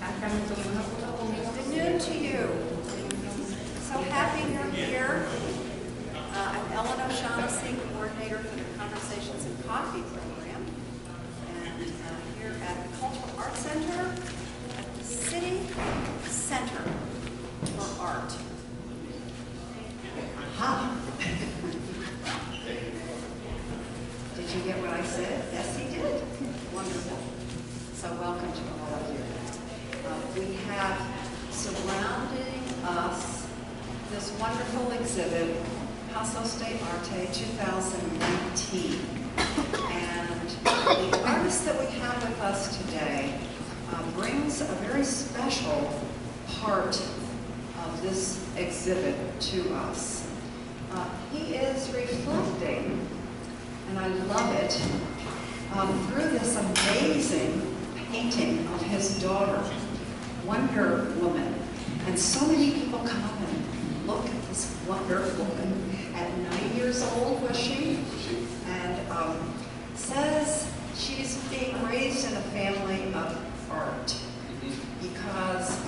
Afternoon to you. So happy you're here. I'm Ellen O'Shaughnessy, coordinator for the Conversations and Coffee program. And here at the Cultural Arts Center at the City Center for Art. Aha! Did you get what I said? Yes, he did. Wonderful. So welcome to all of you. We have surrounding us this wonderful exhibit, Pasos de Arte 2019. And the artist that we have with us today brings a very special part of this exhibit to us. He is reflecting, and I love it, through this amazing painting of his daughter, Wonder Woman. And so many people come up and look at this Wonder Woman at 9 years old, was she? And says she's being raised in a family of art. Because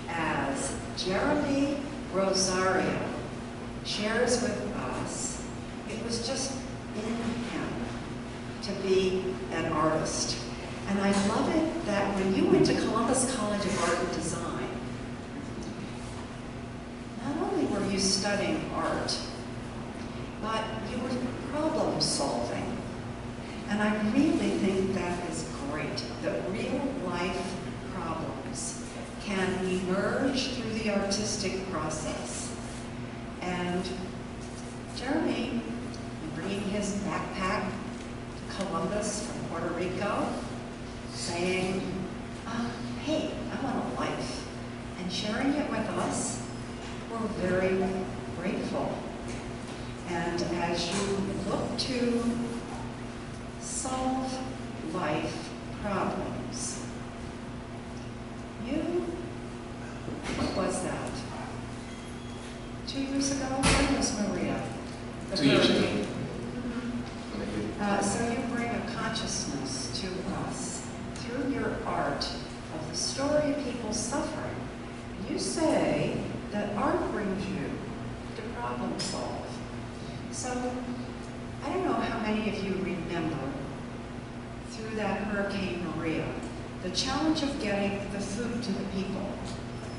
as Jeremy Rosario shares with us, it was just in him to be an artist. And I love it that when you went to Columbus College of Art and Design, not only were you studying art, but you were problem solving. And I really think that is great, that real life problems can emerge through the artistic process. And Jeremy, bringing his backpack to Columbus from Puerto Rico, saying, hey, I want a life, and sharing it with us, we're very grateful. And as you look to solve life problems, what was that? 2 years ago? When was Maria? 2 years ago. So you bring a consciousness to us through your art of the story of people suffering. You say that art brings you to problem solve. So I don't know how many of you remember through that Hurricane Maria, the challenge of getting the food to the people.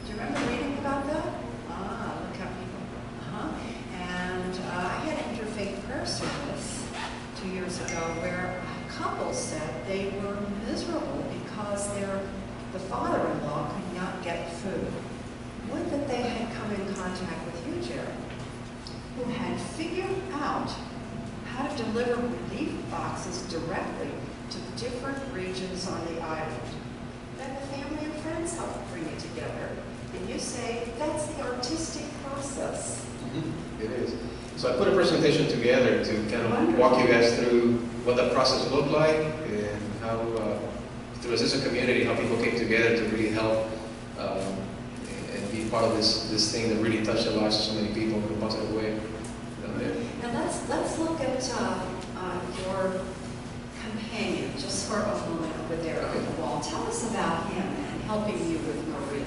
Do you remember reading about that? Look how people, And I had an interfaith prayer service 2 years ago where a couple said they were miserable because the father-in-law could not get food. Would that they had come in contact with you, Jerry, who had figured out how to deliver relief boxes directly to different regions on the island. Then the family and friends helped bring it together. And you say that's the artistic process. It is. So I put a presentation together to kind of walk you guys through what that process looked like and how, through as a community, how people came together to really help and be part of this thing that really touched the lives of so many people in a positive way. Now let's look at your companion just for a moment over there on the wall. Tell us about him and helping you with Maria.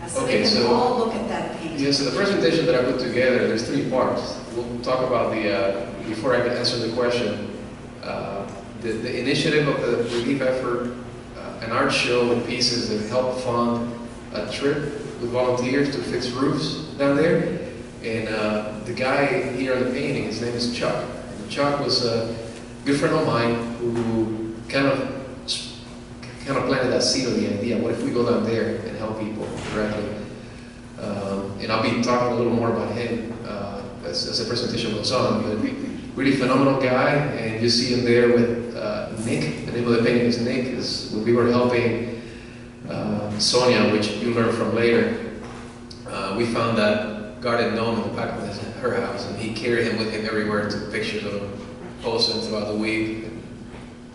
So we can all look at that painting. Yeah, so the presentation that I put together, there's 3 parts. We'll talk about before I can answer the question, the initiative of the relief effort, an art show with pieces that help fund a trip with volunteers to fix roofs down there. And the guy here in the painting, his name is Chuck. And Chuck was a good friend of mine who kind of planted that seed of the idea, what if we go down there and help people directly? And I'll be talking a little more about him as the presentation goes on, but really phenomenal guy, and you see him there with Nick. The name of the painting is Nick, is when we were helping Sonia, which you'll learn from later. We found that garden gnome in the back of her house, and he carried him with him everywhere, took pictures of him, posted throughout the week,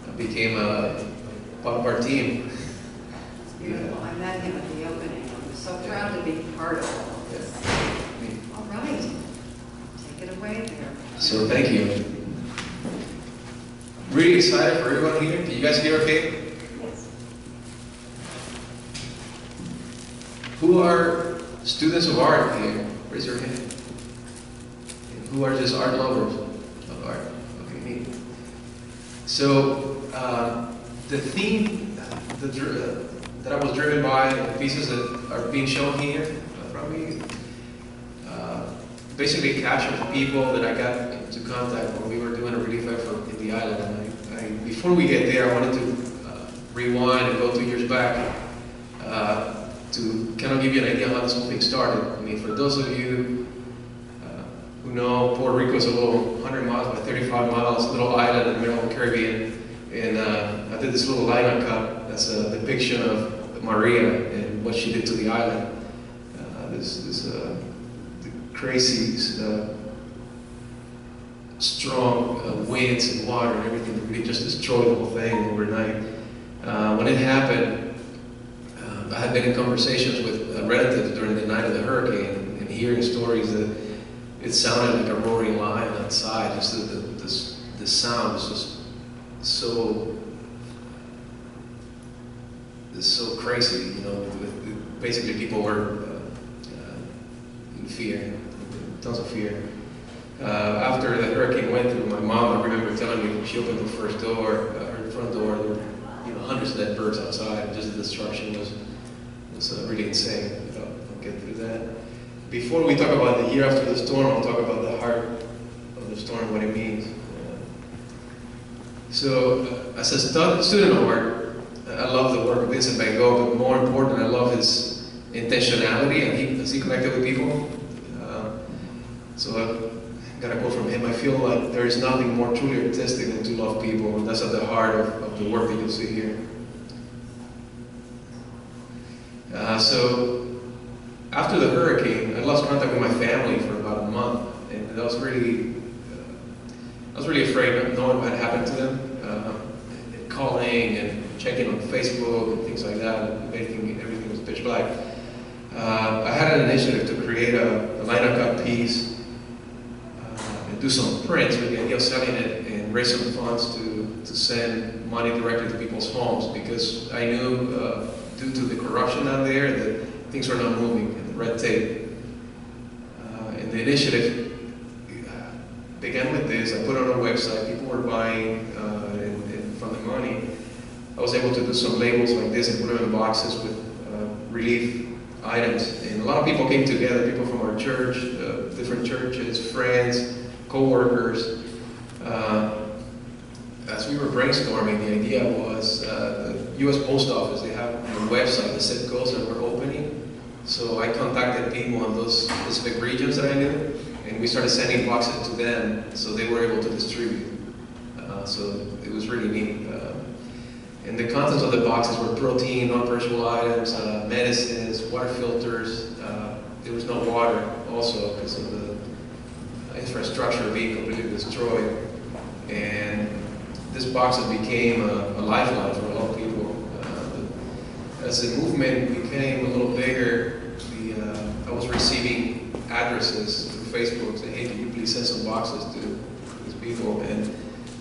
and became a part of our team. It's beautiful. I met him at the opening. I'm so proud to be part of all of this. All right. Take it away there. So thank you. Really excited for everyone here. Can you guys hear okay? Yes. Who are students of art here? Raise your hand. And who are just art lovers of art? Okay, neat. So the theme that I was driven by, the pieces that are being shown here from me, basically captured the people that I got into contact when we were doing a relief effort in the island. And before we get there, I wanted to rewind and go 2 years back to kind of give you an idea how this whole thing started. I mean, for those of you who know, Puerto Rico is a little 100 miles by 35 miles, little island in the middle of the Caribbean. And I did this little lineup cut that's a depiction of Maria and what she did to the island. The crazy, strong winds and water and everything that really just destroyed the whole thing overnight. When it happened, I had been in conversations with relatives during the night of the hurricane and hearing stories that it sounded like a roaring lion outside. Just the sound was just so crazy, you know. Basically, people were in fear, tons of fear. After the hurricane went through, my mom, I remember telling me, she opened the front door, there were hundreds of dead birds outside, and just the destruction was really insane. I'll get through that. Before we talk about the year after the storm, I'll talk about the heart of the storm, what it means. So, as a student of art, I love the work of Vincent van Gogh, but more important, I love his intentionality and as he connected with people. So I got a quote from him: I feel like there is nothing more truly artistic than to love people, and that's at the heart of the work that you'll see here. So after the hurricane, I lost contact with my family for about a month, and I was really afraid of knowing what had happened to them, and calling and checking on Facebook and things like that. Everything was pitch black. I had an initiative to create a lineup cut piece and do some prints with the idea of selling it and raise some funds to send money directly to people's homes, because I knew due to the corruption down there that things were not moving and the red tape. And the initiative began with this. I put it on a website, people were buying, and from the money, I was able to do some labels like this and put them in boxes with relief items. And a lot of people came together, people from our church, different churches, friends, co-workers. As we were brainstorming, the idea was the U.S. Post Office, they have a website that said goals that were opening. So I contacted people in those specific regions that I knew, and we started sending boxes to them so they were able to distribute. So it was really neat. And the contents of the boxes were protein, non-perishable items, medicines, water filters. There was no water also because of the infrastructure being completely destroyed. And this boxes became a lifeline for a lot of people. As the movement became a little bigger, I was receiving addresses through Facebook saying, hey, can you please send some boxes to these people? And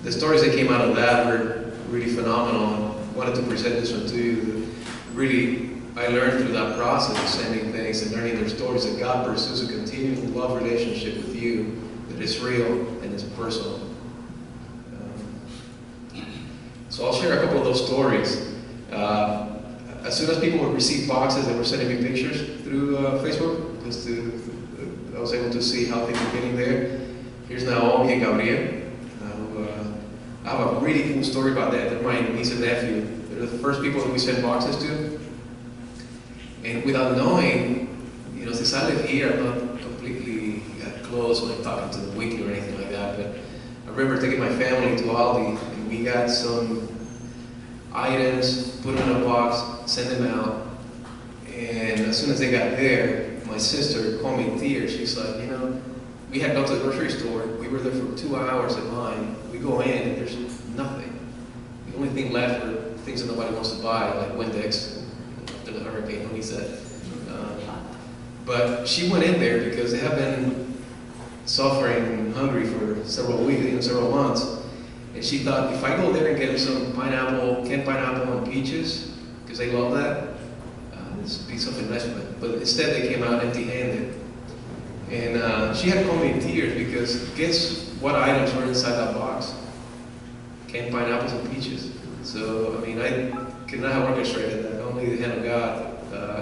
the stories that came out of that were really phenomenal. I wanted to present this one to you. Really, I learned through that process of sending things and learning their stories that God pursues a continuing love relationship with you that is real and is personal. So I'll share a couple of those stories. As soon as people would receive boxes, they were sending me pictures through Facebook. I was able to see how things were getting there. Here's Naomi and Gabriel. I have a really cool story about that. They're my niece and nephew. They're the first people that we sent boxes to. And without knowing, since I live here, I'm not completely close, like talking to the wiki or anything like that. But I remember taking my family to Aldi, and we got some items, put them in a box, sent them out. And as soon as they got there, my sister called me in tears. She's like, we had gone to the grocery store. We were there for 2 hours in line. We go in and there's nothing. The only thing left were things that nobody wants to buy, like Windex after the hurricane, when he said. But she went in there because they have been suffering and hungry for several weeks, even several months. And she thought, if I go there and get some canned pineapple and peaches, because they love that, this piece of investment. But instead they came out empty-handed. And she had called me in tears because guess what items were inside that box? Canned pineapples and peaches. So, I mean, I could not have orchestrated that. Only the hand of God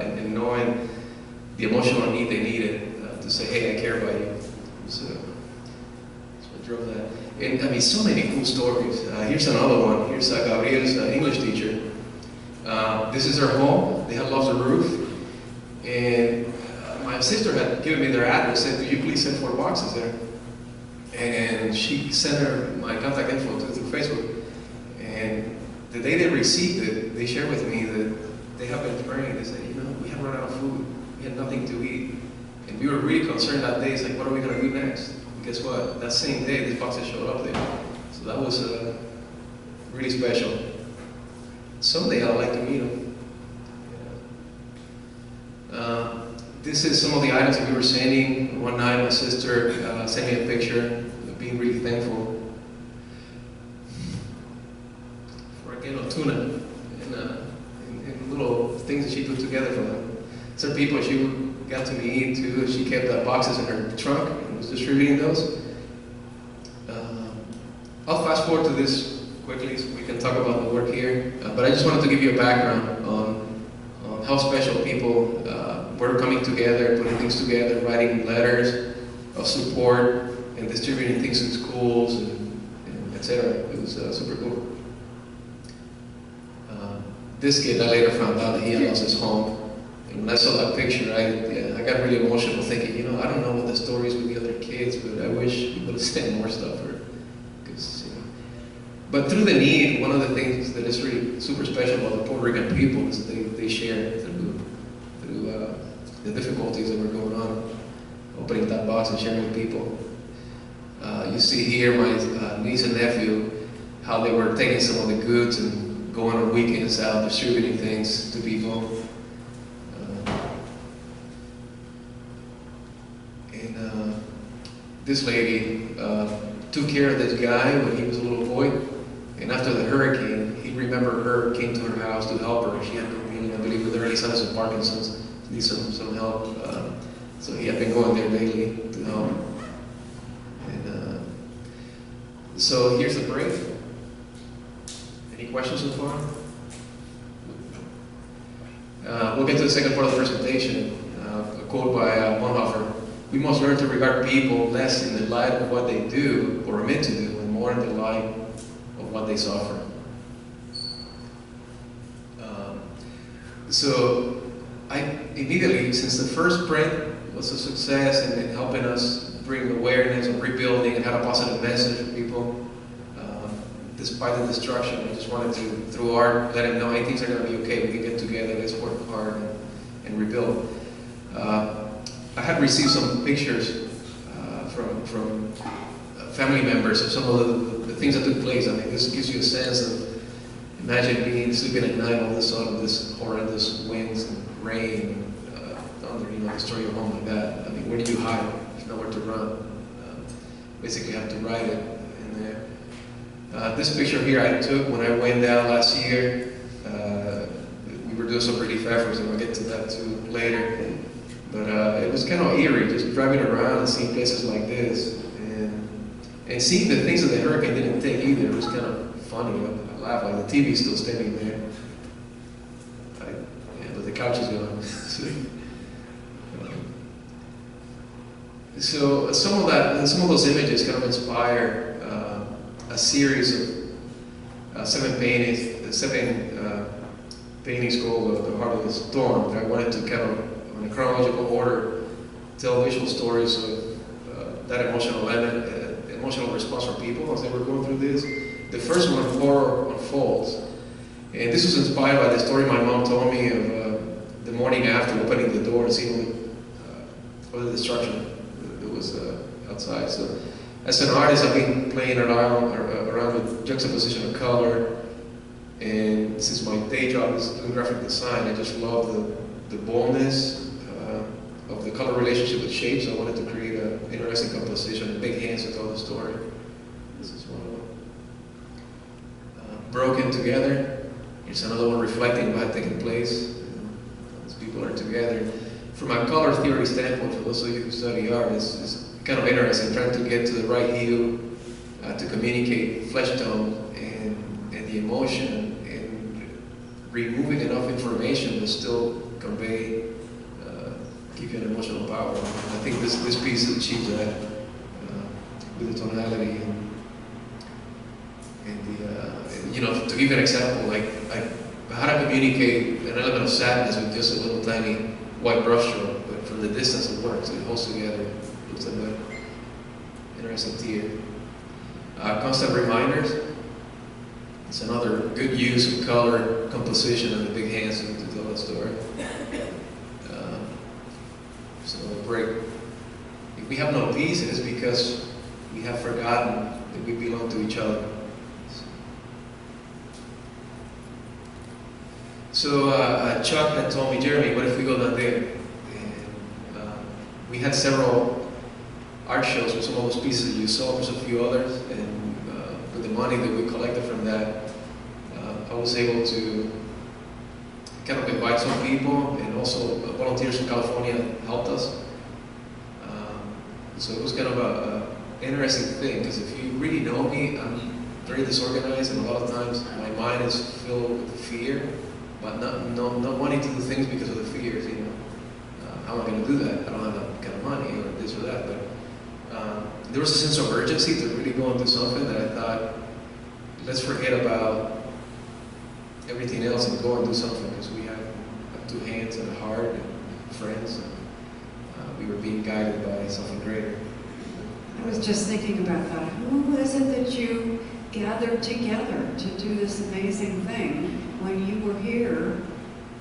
and knowing the emotional need they needed to say, hey, I care about you. So I drove that. And I mean, so many cool stories. Here's another one. Here's Gabriel's English teacher. This is her home. They had lost the roof. And my sister had given me their address, said, could you please send 4 boxes there? And she sent her my contact info through Facebook. And the day they received it, they shared with me that they have been praying. They said, you know, we have run out of food. We had nothing to eat. And we were really concerned that day. It's like, what are we going to do next? And guess what? That same day, these boxes showed up there. So that was really special. Someday I'd like to meet them. This is some of the items that we were sending. One night, my sister sent me a picture of being really thankful for a can of tuna and little things that she put together for them. Some people she got to meet too. She kept boxes in her trunk and was distributing those. I'll fast forward to this quickly so we can talk about the work here. But I just wanted to give you a background on how special people were coming together, putting things together, writing letters of support and distributing things in schools and etc. It was super cool. This kid, I later found out that he had lost his home. And when I saw that picture, I got really emotional thinking, you know, I don't know what the stories with the other kids, but I wish people would send more stuff. But through the need, one of the things that is really super special about the Puerto Rican people is that they share through the difficulties that were going on, opening that box and sharing with people. You see here my niece and nephew, how they were taking some of the goods and going on weekends out, distributing things to people. This lady took care of this guy when he was a little boy. And after the hurricane, he remembered her, came to her house to help her. She had, I believe, with early signs of Parkinson's, needs some help. So he had been going there daily to help. And so here's the break. Any questions so far? We'll get to the second part of the presentation. A quote by Bonhoeffer. We must learn to regard people less in the light of what they do or are meant to do, and more in the light of what they suffer. So I immediately, since the first print was a success in helping us bring awareness of rebuilding and had a positive message for people, despite the destruction, I just wanted to, through art, let them know, hey, things are going to be okay, we can get together, let's work hard and rebuild. I had received some pictures from family members of some of the things that took place. I mean, this gives you a sense of, imagine being sleeping at night all of a sudden, this horrendous winds and rain, thunder, destroy your home like that. I mean, where do you hide? There's nowhere to run. Basically, you have to write it in there. This picture here I took when I went down last year. We were doing some relief efforts, and we'll get to that too later. But it was kind of eerie, just driving around and seeing places like this, and seeing the things that the hurricane didn't take either. It was kind of funny. I laugh, like the TV's still standing there. But the couch is gone. So some of those images kind of inspire a series of 7 paintings called The Heart of the Storm. I wanted to kind of, in a chronological order, tell visual stories of that emotional response from people as they were going through this. The first one, Horror Unfolds. And this was inspired by the story my mom told me of the morning after opening the door and seeing all the destruction that was outside. So as an artist, I've been playing around with juxtaposition of color. And since my day job is doing graphic design, I just love the boldness of the color relationship with shapes. I wanted to create an interesting composition, big hands to tell the story. This is one of them. Broken Together. Here's another one reflecting what had taken place. This beautiful people are together. From a color theory standpoint, for those of you who study art, it's kind of interesting trying to get to the right hue to communicate flesh tone and the emotion, and removing enough information to still convey, give you an emotional power. And I think this piece achieves that with the tonality and the, you know, to give you an example, like how to communicate an element of sadness with just a little tiny white brushstroke, but from the distance it works, it holds together, looks like an interesting tear. Constant reminders. It's another good use of color, composition, and the big hands to tell that story. So break. If we have no peace, it is because we have forgotten that we belong to each other. So Chuck had told me, Jeremy, what if we go down there? And we had several art shows with some of those pieces that you saw, there's a few others, and with the money that we collected from that, I was able to kind of invite some people, and also volunteers from California helped us. So it was kind of a interesting thing, because if you really know me, I'm very disorganized, and a lot of times my mind is filled with fear, but not wanting to do things because of the fears, you know. How am I going to do that? I don't have that kind of money, or this or that, but there was a sense of urgency to really go and do something that I thought, let's forget about everything else and go and do something, because we have two hands and a heart and friends, and we were being guided by something greater. I was just thinking about that. Who is it that you gathered together to do this amazing thing when you were here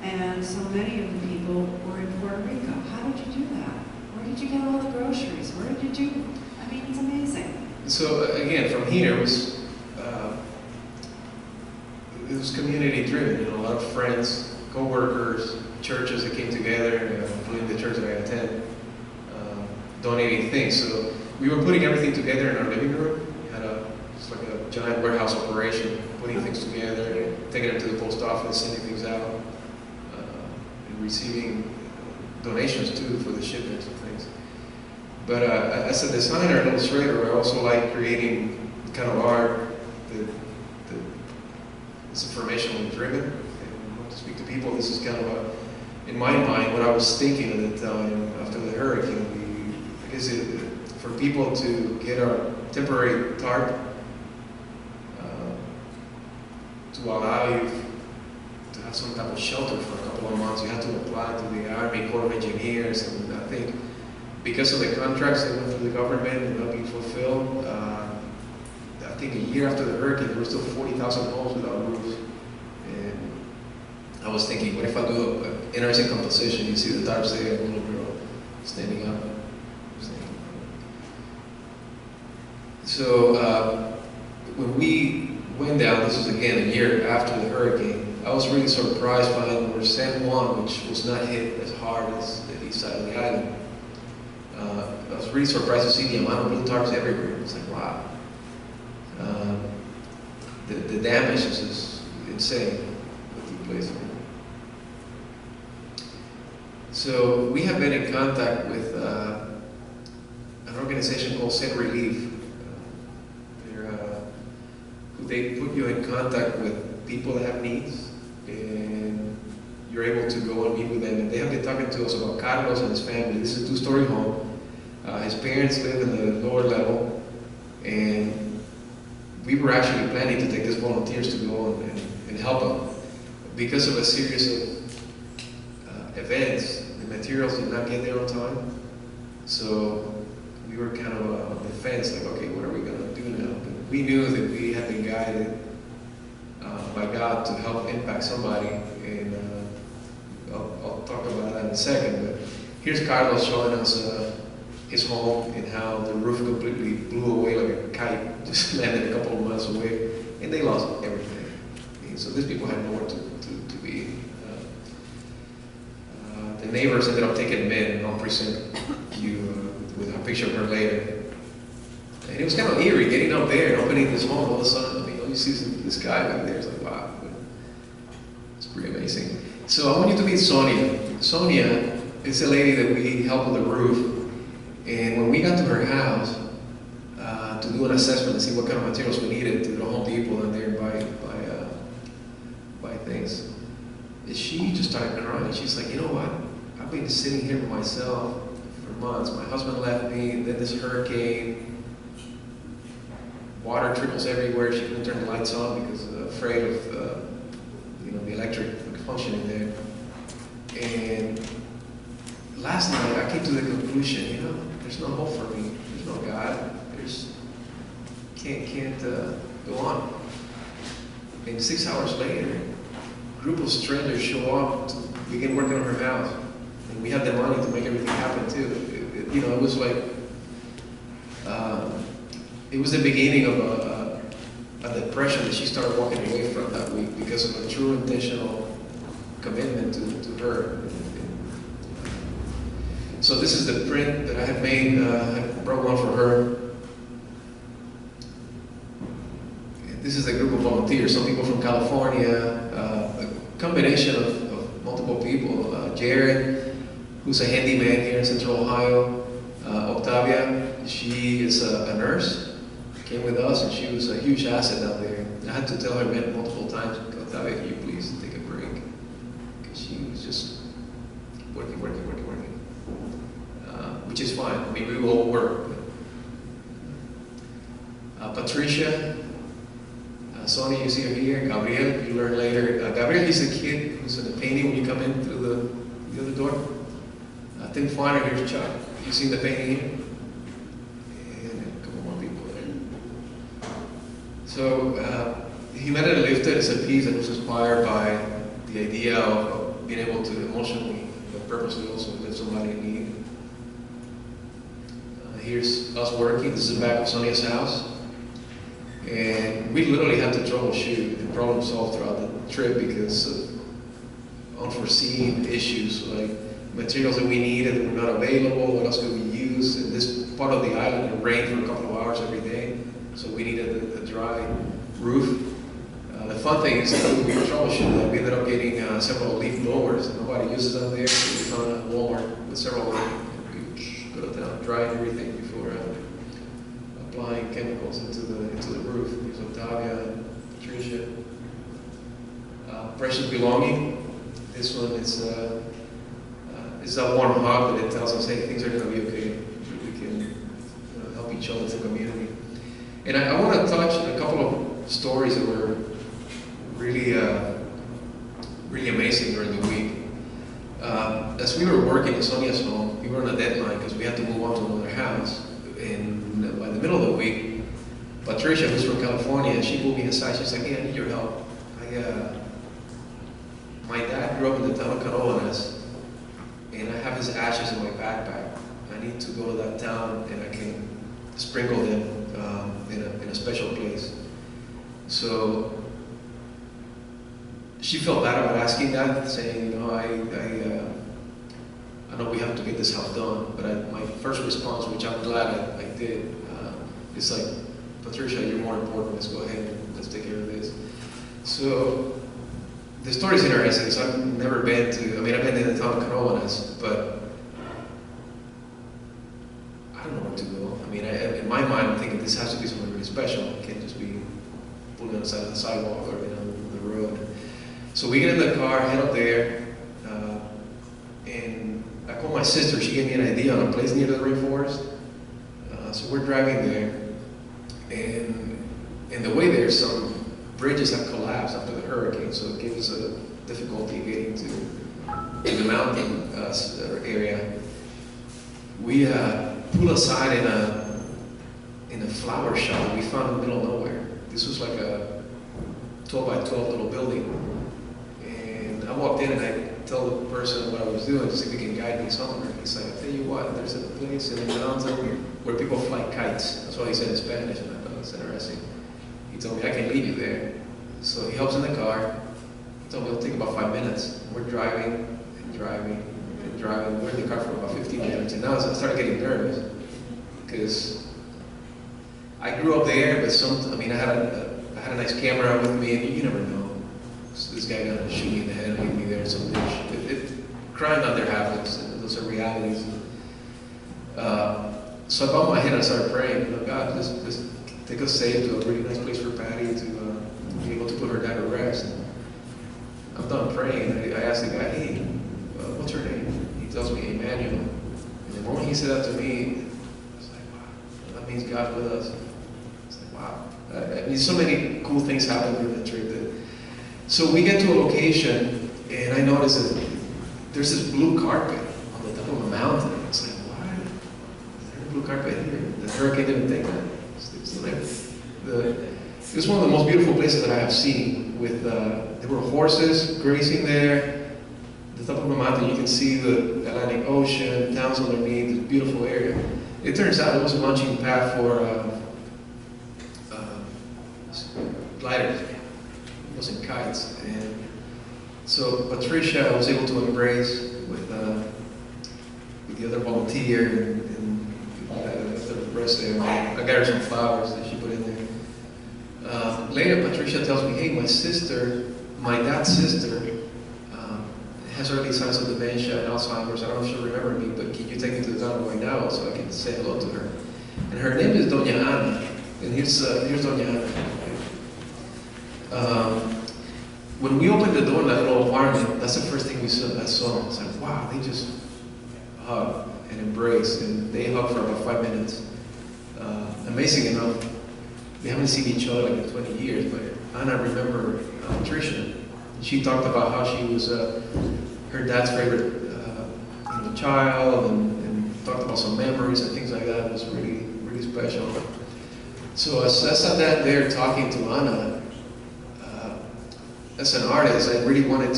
and so many of the people were in Puerto Rico? How did you do that? Where did you get all the groceries? Where did you do? I mean, it's amazing. So again, from here it was community driven. You know, a lot of friends, co-workers, churches that came together, including the church that I attend, donating things. So we were putting everything together in our living room. We had it's like a giant warehouse operation, putting things together, taking them to the post office, sending things out, and receiving donations too for the shipments and things. But as a designer and illustrator, I also like creating kind of art that is informationally driven. And to speak to people, this is kind of in my mind, what I was thinking at the time after the hurricane. Is it for people to get a temporary tarp to allow you to have some type of shelter for a couple of months. You have to apply to the Army Corps of Engineers, and I think because of the contracts that went through the government and not being fulfilled, I think a year after the hurricane, there were still 40,000 homes without roofs. And I was thinking, what if I do an interesting composition? You see the tarps there, a little girl standing up. So when we went down, this was again a year after the hurricane, I was really surprised by where San Juan, which was not hit as hard as the east side of the island. I was really surprised to see the amount of blue tarps everywhere. It's like, wow. The damage is just insane what took place. So we have been in contact with an organization called Send Relief. They put you in contact with people that have needs, and you're able to go and meet with them. And they have been talking to us about Carlos and his family. This is a two-story home. His parents live in the lower level, and we were actually planning to take these volunteers to go and help them. Because of a series of events, the materials did not get there on time. So we were kind of on the fence, like, okay, what are we going to do now? But we knew that we had been guided by God to help impact somebody, and I'll talk about that in a second. But here's Carlos showing us his home and how the roof completely blew away like a kite, just landed a couple of miles away, and they lost everything. And so these people had nowhere to be. The neighbors ended up taking men, and I'll present you with a picture of her later. And it was kind of eerie getting up there and opening this home. All of a sudden, I mean, all you see is this guy back there. It's like, wow, it's pretty amazing. So I want you to meet Sonia. Sonia is a lady that we help with the roof, and when we got to her house to do an assessment and see what kind of materials we needed to go to Home Depot and there buy things, she just started crying. She's like, you know what? I've been sitting here by myself for months. My husband left me, and then this hurricane. Water trickles everywhere. She couldn't turn the lights on because afraid of the electric functioning there. And last night I came to the conclusion, there's no hope for me. There's no God. Can't go on. And 6 hours later, a group of strangers show up to begin working on her house, and we had the money to make everything happen too. It was like it was the beginning of a depression that she started walking away from that week because of a true intentional commitment to her. So this is the print that I had made. I brought one for her. This is a group of volunteers, some people from California, a combination of multiple people. Jared, who's a handyman here in Central Ohio. Octavia, she is a nurse, came with us, and she was a huge asset out there. I had to tell her multiple times, Octavia, can you please take a break? Because she was just working. Which is fine. I mean, we will all work. Patricia, Sonia, you see her here. Gabriel, you learn later. Gabriel is a kid who's in the painting when you come in through the other door. Tim Finer, here's Chuck. You see the painting here? And a couple more people there. So, Humanity Lifted is a piece that was inspired by the idea of being able to emotionally, but purposely also lift somebody in need. Here's us working. This is the back of Sonia's house. And we literally had to troubleshoot and problem solve throughout the trip because of unforeseen issues like materials that we needed that were not available. What else could we use? And this part of the island, it rained for a couple of hours every day, so we needed a dry roof. The fun thing is that we troubleshooted that. We ended up getting several leaf blowers that nobody uses out there. So we found at Walmart with several of them. We go to town, dry everything before applying chemicals into the roof. There's Octavia, Patricia. Precious Belonging. This one is that one hug that it tells us, hey, things are going to be okay. We can help each other as a community. And I want to touch on a couple of stories that were really, really amazing during the week. As we were working in Sonia's home, we were on a deadline because we had to move on to another house. And by the middle of the week, Patricia, who's from California, she pulled me aside. She's like, hey, I need your help. My dad grew up in the town of Canoas, and I have his ashes in my backpack. I need to go to that town, and I can sprinkle them in a special place. So she felt bad about asking that, saying, I know we have to get this house done, but my first response, which I'm glad I did, is like, Patricia, you're more important. Let's go ahead and let's take care of this. So the story's interesting because I've never been to, I've been in the town of Canoas, but I don't know where to go. In my mind, I'm thinking this has to be something really special. It can't just be pulling on the side of the sidewalk or the road. So we get in the car, head up there, and I called my sister. She gave me an idea on a place near the rainforest. So we're driving there, and in the way there, some bridges have collapsed after the hurricane, so it gives us a difficulty getting to the mountain area. We pull aside in a flower shop that we found in the middle of nowhere. This was like a 12 by 12 little building. And I walked in and I tell the person what I was doing to see if he can guide me somewhere. He's like, I tell you what, there's a place in the mountain where people fly kites. That's what he said in Spanish, and I thought it was interesting. He told me I can lead you there. So he hops in the car. He told me it'll take about 5 minutes. We're driving and driving and driving. We're in the car for about 15 minutes. And now I started getting nervous because I grew up there, but I had a nice camera with me, and you never know. So this guy gonna shoot me in the head and leave me there in some ditch. crime out there happens, and those are realities. So I bowed my head and I started praying, God, just take us safe to a really nice place for Patty to be able to put her dad to rest. I'm done praying. I asked the guy, hey, what's her name? He tells me, Emmanuel. And the moment he said that to me, I was like, wow, that means God with us. It's like, wow. I mean, so many cool things happen during the trip. So we get to a location, and I notice that there's this blue carpet on the top of a mountain. It's like, why? Is there a blue carpet here? The hurricane didn't take that. It was one of the most beautiful places that I have seen. With there were horses grazing there. The top of the mountain, you can see the Atlantic Ocean, towns underneath, this beautiful area. It turns out it was a launching pad for gliders. It wasn't kites. And so Patricia was able to embrace with the other volunteer and the rest there. I got her some flowers that she put in there. Later, Patricia tells me, hey, my dad's sister, has early signs of dementia and Alzheimer's. I don't know if she'll remember me, but can you take me to the town right now so I can say hello to her? And her name is Doña Ana. And here's Doña Ana. When we opened the door in that little apartment, that's the first thing I saw. I was like, wow, they just hug and embrace, and they hug for about 5 minutes. Amazing enough, we haven't seen each other like in 20 years, but Anna remembered Tricia. She talked about how she was her dad's favorite child, and talked about some memories and things like that. It was really, really special. So as I sat there talking to Anna, as an artist, I really wanted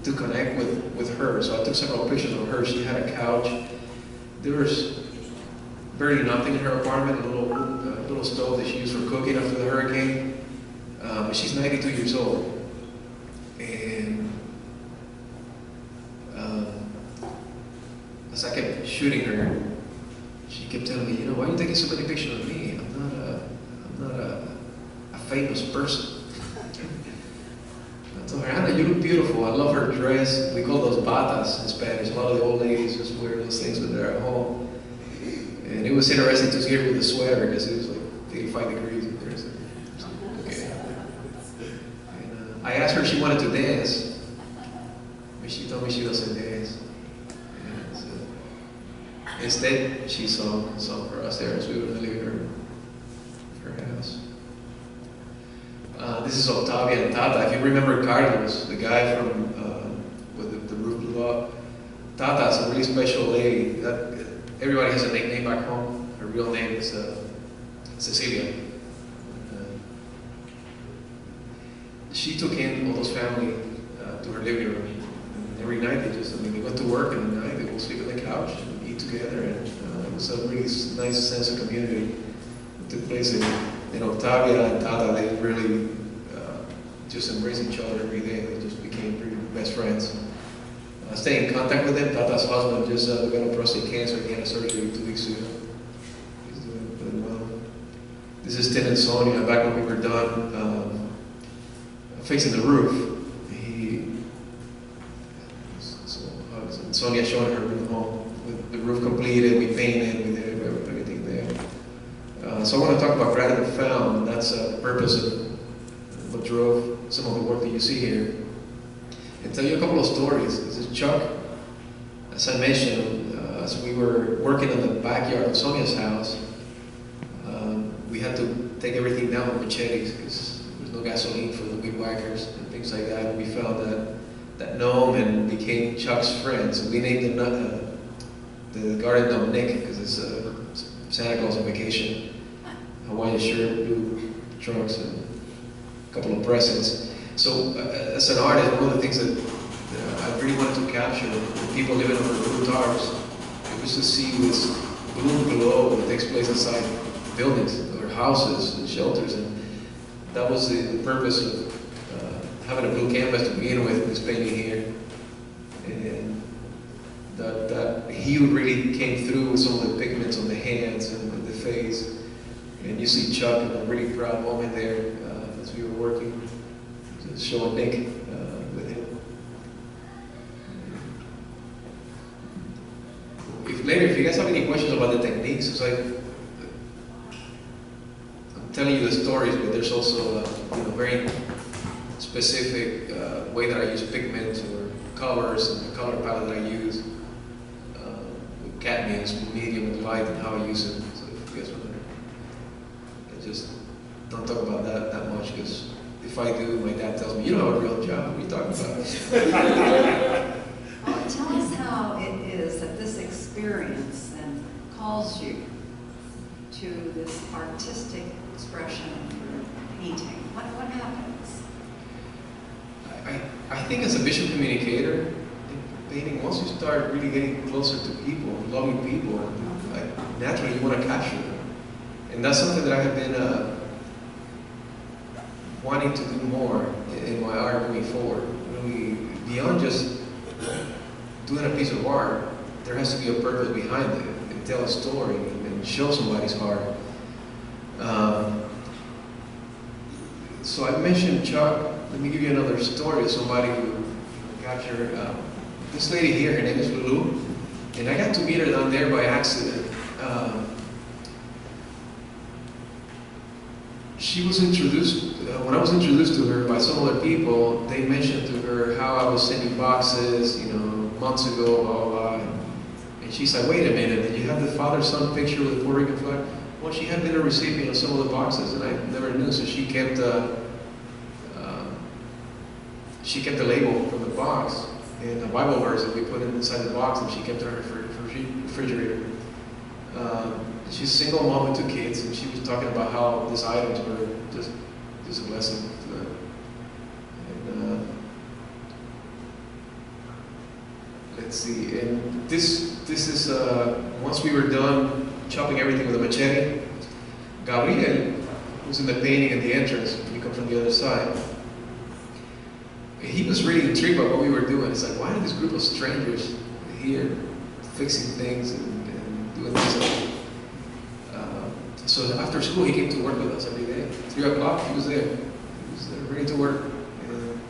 to connect with her. So I took several pictures of her. She had a couch. There was barely nothing in her apartment, a little stove that she used for cooking after the hurricane. But she's 92 years old. And as I kept shooting her, she kept telling me, why are you taking so many pictures of me? I'm not a famous person. I told her, Anna, you look beautiful. I love her dress. We call those batas in Spanish. A lot of the old ladies just wear those things when they're at home. And it was interesting to see her with the sweater because it was like 85 degrees in there. So, okay. And, I asked her if she wanted to dance, but she told me she doesn't dance. And so, instead, she sang for us there as we were in the living room of her house. This is Octavia and Tata. If you remember Carlos, the guy from with the roof blew up, Tata's a really special lady. Everybody has a nickname back home. Her real name is Cecilia. She took in all those family to her living room. And every night they went to work, and at night they would sleep on the couch and eat together. And it was a really nice sense of community that took place. And Octavia and Tata, they really just embraced each other every day. They just became pretty best friends. Stay in contact with him. Tata's husband just developed prostate cancer. He had a surgery 2 weeks ago. He's doing well. This is Tim and Sonia. Back when we were done fixing the roof, Sonia showing her new home with the roof completed. We painted. We did everything there. So I want to talk about Gratitude Found, and that's the purpose of what drove some of the work that you see here. And tell you a couple of stories. This is Chuck. As I mentioned, as we were working in the backyard of Sonia's house, we had to take everything down with machetes because there was no gasoline for the weed whackers and things like that. And we found that gnome and became Chuck's friend. So we named the garden gnome Nick because it's Santa Claus on vacation. Hawaiian shirt, blue trunks, and a couple of presents. So as an artist, one of the things that I really wanted to capture with people living under blue tarps, it was to see this blue glow that takes place inside buildings or houses and shelters. And that was the purpose of having a blue canvas to begin with, this painting here. And that hue really came through with some of the pigments on the hands and the face. And you see Chuck in a really proud moment there as we were working. Showing Nick with him. if you guys have any questions about the techniques, it's like I'm telling you the stories, but there's also very specific way that I use pigments or colors and the color palette that I use. With cadmiums, medium and light, and how I use it. So if you guys want to, I just don't talk about that much, because if I do, my dad tells me, "You don't have a real job. What are you talking about?" Well, tell us how it is that this experience then calls you to this artistic expression through painting. What happens? I think as a visual communicator, in painting, once you start really getting closer to people, loving people, naturally you want to capture them. And that's something that I have been wanting to do more in my art moving forward. Really, beyond just doing a piece of art, there has to be a purpose behind it, and tell a story, and show somebody's heart. So I mentioned Chuck. Let me give you another story of somebody who captured this lady here. Her name is Lulu, and I got to meet her down there by accident. She was introduced, when I was introduced to her by some other people, they mentioned to her how I was sending boxes, months ago, blah, blah, blah. And she said, "Wait a minute, did you have the father-son picture with the Puerto Rican flag?" Well, she had been a recipient of some of the boxes, and I never knew, so she kept the label from the box and a Bible verse that we put inside the box, and she kept it in her refrigerator. She's a single mom with 2 kids, and she was talking about how these items were just a blessing to them. And let's see, and this is once we were done chopping everything with a machete, Gabriel, who's in the painting at the entrance, we come from the other side. He was really intrigued by what we were doing. It's like, why are this group of strangers here fixing things and doing this? So after school, he came to work with us every day. 3 o'clock, he was there. He was ready to work. And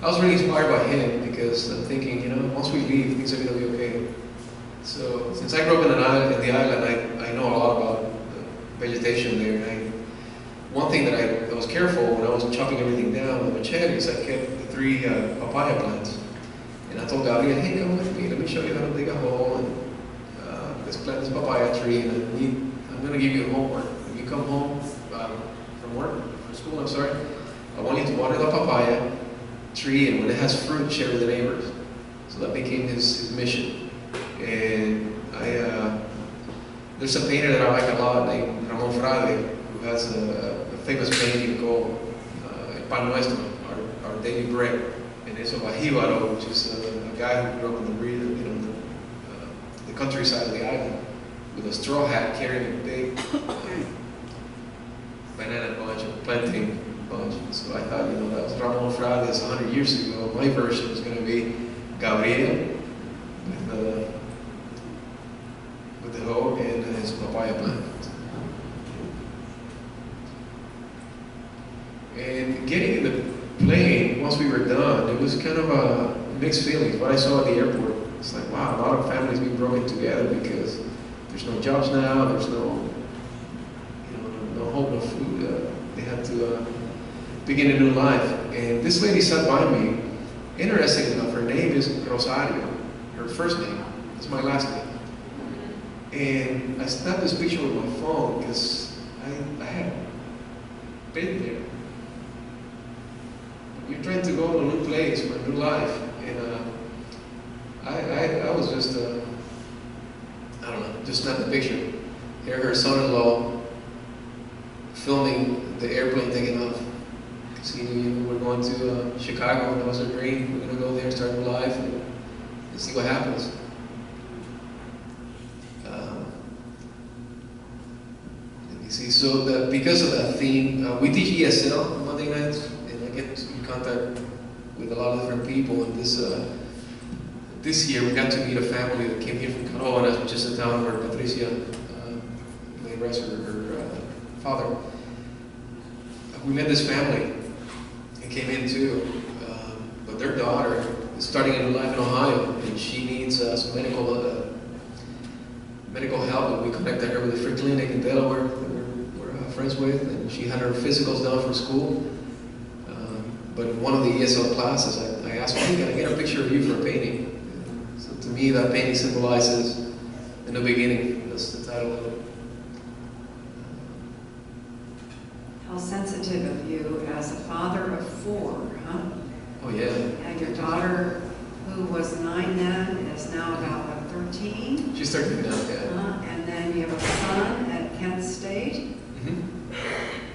I was really inspired by him, because I'm thinking, once we leave, things are going to be okay. So since I grew up in the island, I know a lot about the vegetation there. And one thing that I was careful when I was chopping everything down with machetes, I kept the 3 papaya plants. And I told Gabriel, "Hey, come with me. Let me show you how to dig a hole. And let's plant this papaya tree. And I'm going to give you homework. When you come home from school, I want you to water the papaya tree, and when it has fruit, share with the neighbors." So that became his mission. And there's a painter that I like a lot named Ramon Frade, who has a famous painting called El Pan Nuestro, our daily bread. And it's of a jíbaro, which is a guy who grew up in the countryside of the island, with a straw hat, carrying a big banana bunch, a plantain bunch. So I thought, that was Ramon Frades 100 years ago. My version was going to be Gabriel with the hoe and his papaya plant. And getting in the plane, once we were done, it was kind of a mixed feelings. What I saw at the airport, it's like, wow, a lot of families being broken together because there's no jobs now, there's no hope, no food. They had to begin a new life. And this lady sat by me. Interesting enough, her name is Rosario. Her first name is my last name. And I snapped this picture with my phone because I had been there. You're trying to go to a new place for a new life, and I was just I don't know, just snapped the picture. Here, her son-in-law filming the airplane taking off. Because he knew we were going to Chicago, and that was a dream. We're going to go there, start a new life, and see what happens. Let me see. So because of that theme, we teach ESL on Monday nights, and I get in contact with a lot of different people. And this year we got to meet a family that came here from Canoanas, which is a town where Patricia, may rest her father. We met this family and came in too, but their daughter is starting a new life in Ohio, and she needs some medical medical help, and we connected her with a free clinic in Delaware that we're friends with, and she had her physicals done for school. But in one of the ESL classes, I asked her, hey, can I get a picture of you for a painting? So to me, that painting symbolizes a new beginning. That's the title of it. How sensitive of you as a father of 4, huh? Oh, yeah. And your daughter, who was 9 then, is now about, what, 13? She's 13 now, yeah. And then you have a son at Kent State.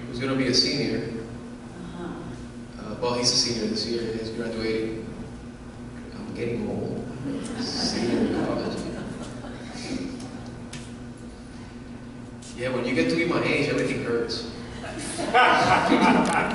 Who's going to be a senior. Uh-huh. Well, he's a senior this year. He's graduating. I'm getting old. Senior in college. Yeah, when you get to be my age, everything hurts.